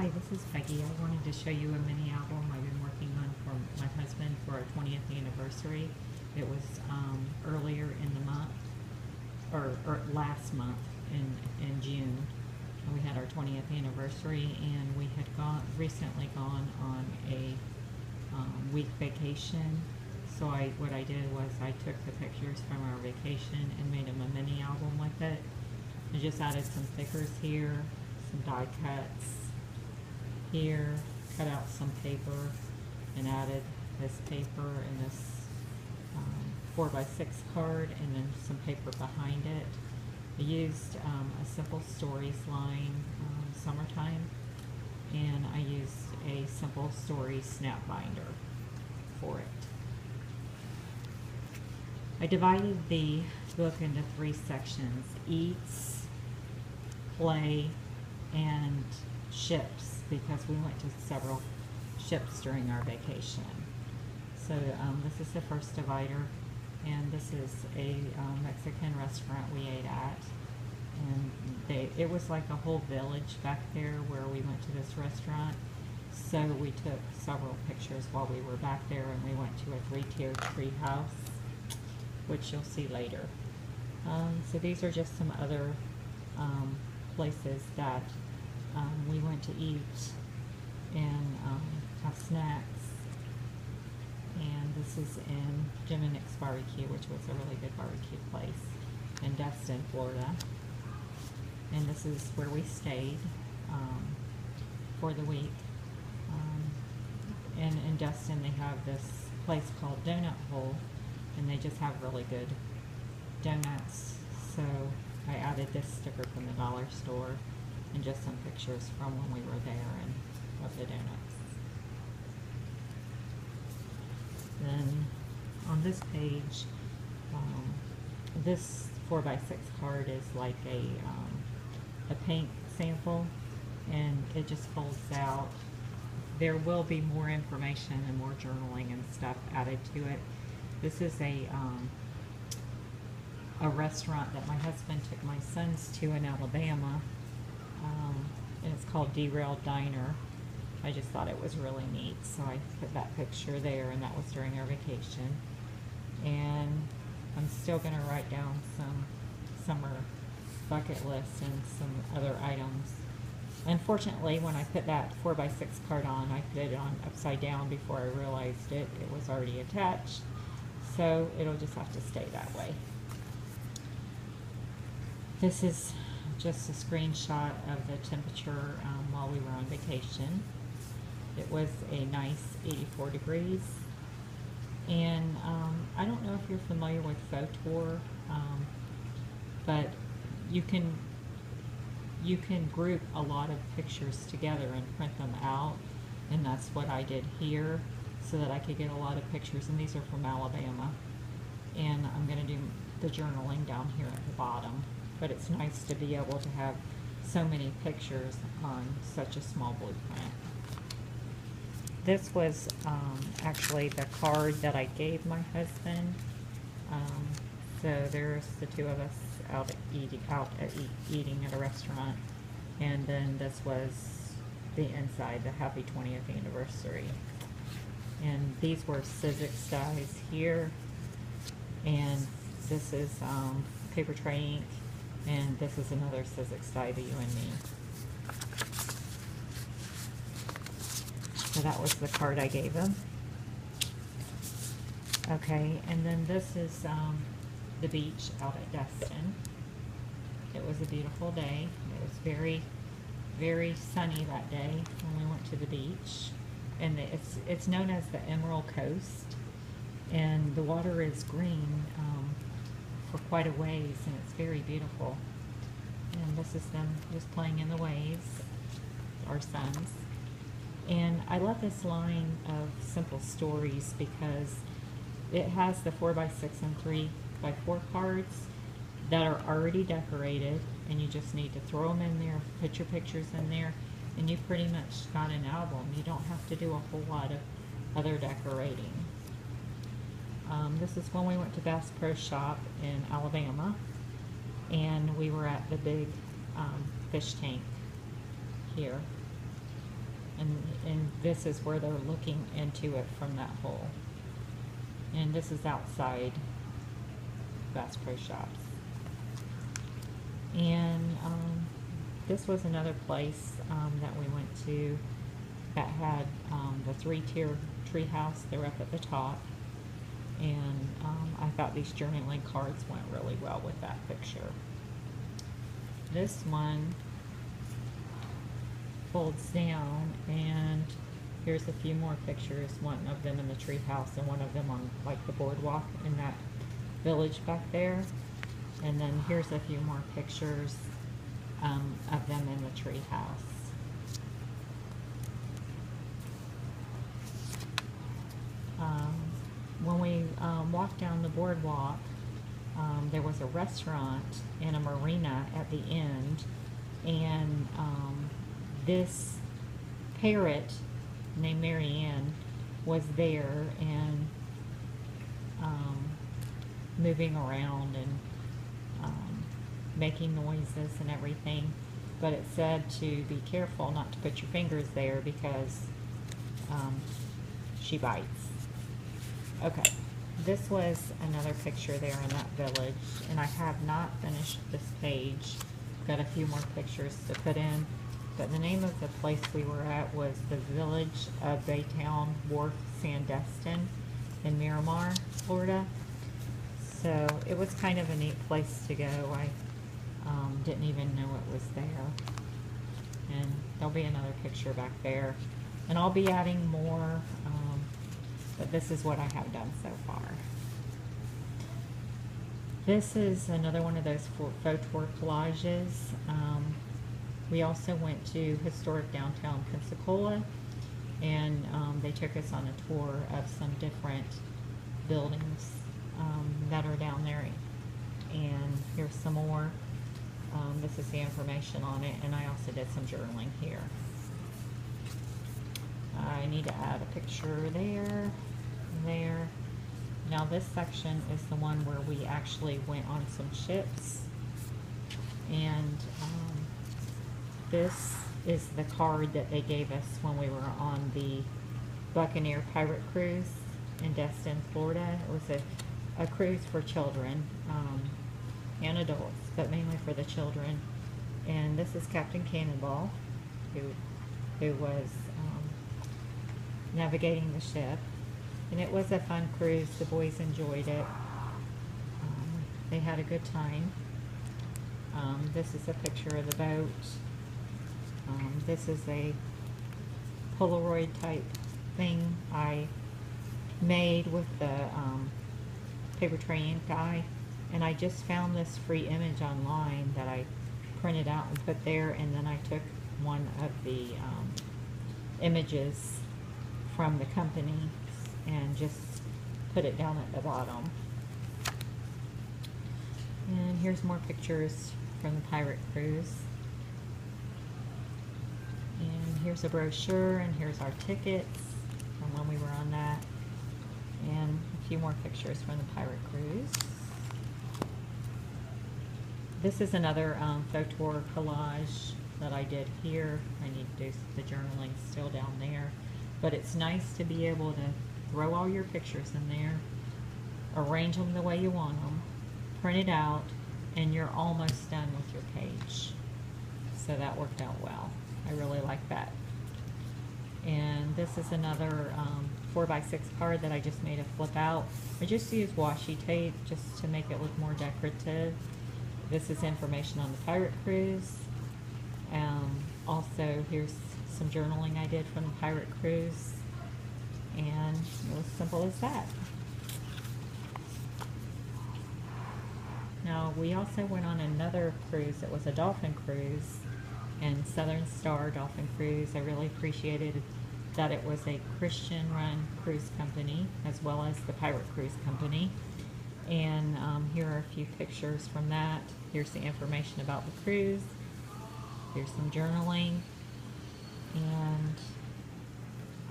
Hi, this is Peggy. I wanted to show you a mini album I've been working on for my husband for our 20th anniversary. It was earlier in the month, or last month in June. We had our 20th anniversary, and we had recently gone on a week vacation. So what I did was I took the pictures from our vacation and made him a mini album with it. I just added some stickers here, some die cuts here, cut out some paper and added this paper and this 4x6 card and then some paper behind it. I used a simple stories line, summertime, and I used a simple stories snap binder for it. I divided the book into 3 sections: eats, play, and ships, because we went to several ships during our vacation. So this is the first divider, and this is a Mexican restaurant we ate at, and it was like a whole village back there where we went to this restaurant. So we took several pictures while we were back there, and we went to a 3-tiered tree house, which you'll see later. So these are just some other places that we went to eat and have snacks. And this is in Jim and Nick's Barbecue, which was a really good barbecue place in Destin, Florida. And this is where we stayed for the week. And in Destin they have this place called Donut Hole, and they just have really good donuts. So I added this sticker from the dollar store and just some pictures from when we were there and of the donuts. Then on this page, this 4x6 card is like a paint sample, and it just folds out. There will be more information and more journaling and stuff added to it. This is a restaurant that my husband took my sons to in Alabama, and it's called Derailed Diner. I just thought it was really neat, so I put that picture there, and that was during our vacation. And I'm still going to write down some summer bucket lists and some other items. Unfortunately, when I put that 4x6 card on, I put it on upside down before I realized it was already attached. So it'll just have to stay that way. This is just a screenshot of the temperature while we were on vacation. It was a nice 84 degrees. And I don't know if you're familiar with Photor, but you can group a lot of pictures together and print them out, and that's what I did here, so that I could get a lot of pictures. And these are from Alabama, and I'm going to do the journaling down here at the bottom. But it's nice to be able to have so many pictures on such a small blueprint. This was actually the card that I gave my husband. So there's the two of us out eating at a restaurant, and then this was the inside, the happy 20th anniversary. And these were Sizzix dies here, and this is paper tray ink, and this is another Sizzix die, the You and Me. So that was the card I gave him. Okay, and then this is the beach out at Destin. It was a beautiful day. It was very, very sunny that day when we went to the beach. And it's known as the Emerald Coast. And the water is green for quite a ways, and it's very beautiful. And this is them just playing in the waves, our sons. And I love this line of simple stories because it has the 4x6 and 3x4 cards that are already decorated, and you just need to throw them in there, put your pictures in there, and you pretty much got an album. You don't have to do a whole lot of other decorating. This is when we went to Bass Pro Shop in Alabama, and we were at the big fish tank here. and this is where they're looking into it from that hole. And this is outside Bass Pro Shops. And this was another place that we went to that had the 3-tier tree house. They're up at the top. And I thought these journaling cards went really well with that picture. This one folds down, and here's a few more pictures, one of them in the tree house and one of them on like the boardwalk in that village back there. And then here's a few more pictures of them in the tree house. When we walked down the boardwalk, there was a restaurant and a marina at the end, and this parrot named Marianne was there and moving around and making noises and everything, but it said to be careful not to put your fingers there because she bites. Okay, this was another picture there in that village, and I have not finished this page. Got a few more pictures to put in, but the name of the place we were at was the Village of Baytown Wharf Sandestin in Miramar, Florida. So it was kind of a neat place to go. I didn't even know it was there. And there'll be another picture back there. And I'll be adding more, but this is what I have done so far. This is another one of those photo tour collages. We also went to historic downtown Pensacola, and they took us on a tour of some different buildings that are down there. And here's some more. This is the information on it, and I also did some journaling here. I need to add a picture there, there. Now this section is the one where we actually went on some ships, and this is the card that they gave us when we were on the Buccaneer Pirate Cruise in Destin, Florida. It was a cruise for children and adults, but mainly for the children. And this is Captain Cannonball, who was navigating the ship. And it was a fun cruise. The boys enjoyed it. They had a good time. This is a picture of the boat. This is a Polaroid type thing I made with the paper tray ink guy. And I just found this free image online that I printed out and put there, and then I took one of the images from the company and just put it down at the bottom. And here's more pictures from the pirate cruise. And here's a brochure, and here's our tickets from when we were on that. And a few more pictures from the pirate cruise. This is another photo tour collage that I did here. I need to do the journaling still down there. But it's nice to be able to throw all your pictures in there, arrange them the way you want them, print it out, and you're almost done with your page. So that worked out well. I really like that. And this is another 4x6 card that I just made a flip out. I just used washi tape just to make it look more decorative. This is information on the pirate cruise. Also, here's some journaling I did from the pirate cruise. And it was simple as that. Now, we also went on another cruise. It was a dolphin cruise, and Southern Star Dolphin Cruise. I really appreciated that it was a Christian-run cruise company, as well as the Pirate Cruise Company. And here are a few pictures from that. Here's the information about the cruise. Here's some journaling. And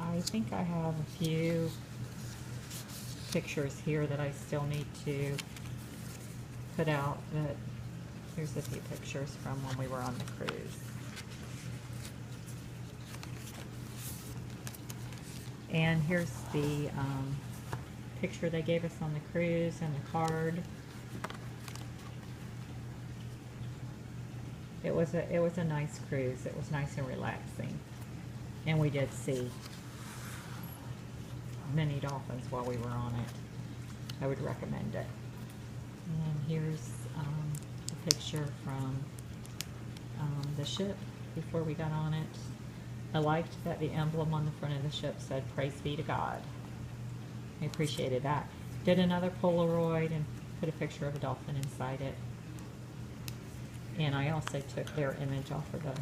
I think I have a few pictures here that I still need to put out. But here's a few pictures from when we were on the cruise. And here's the picture they gave us on the cruise and the card. It was a nice cruise. It was nice and relaxing, and we did see many dolphins while we were on it. I would recommend it. And here's a picture from the ship before we got on it. I liked that the emblem on the front of the ship said "Praise be to God." I appreciated that. Did another Polaroid and put a picture of a dolphin inside it. And I also took their image off of the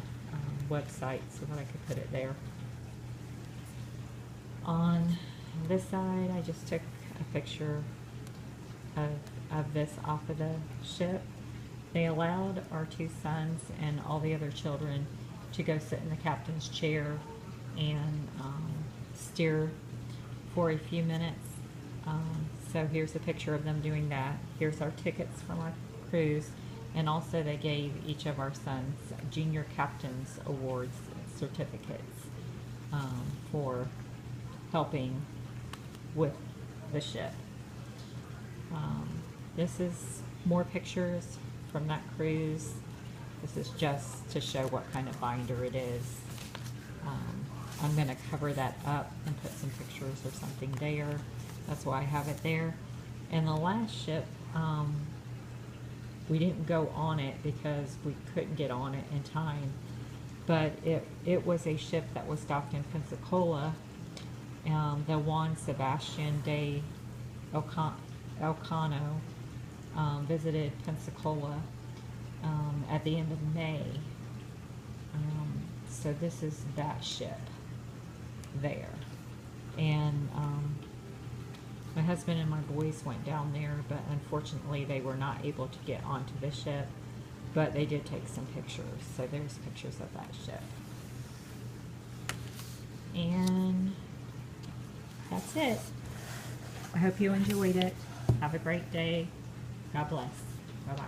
website so that I could put it there. On this side, I just took a picture of this off of the ship. They allowed our two sons and all the other children to go sit in the captain's chair and steer for a few minutes. So here's a picture of them doing that. Here's our tickets from our cruise. And also they gave each of our sons Junior Captain's Awards certificates for helping with the ship. This is more pictures from that cruise. This is just to show what kind of binder it is. I'm going to cover that up and put some pictures or something there. That's why I have it there. And the last ship, we didn't go on it because we couldn't get on it in time. But it was a ship that was docked in Pensacola. The Juan Sebastian de Elcano visited Pensacola at the end of May. So this is that ship there. And my husband and my boys went down there, but unfortunately they were not able to get onto the ship, but they did take some pictures. So there's pictures of that ship. And that's it. I hope you enjoyed it. Have a great day. God bless. Bye-bye.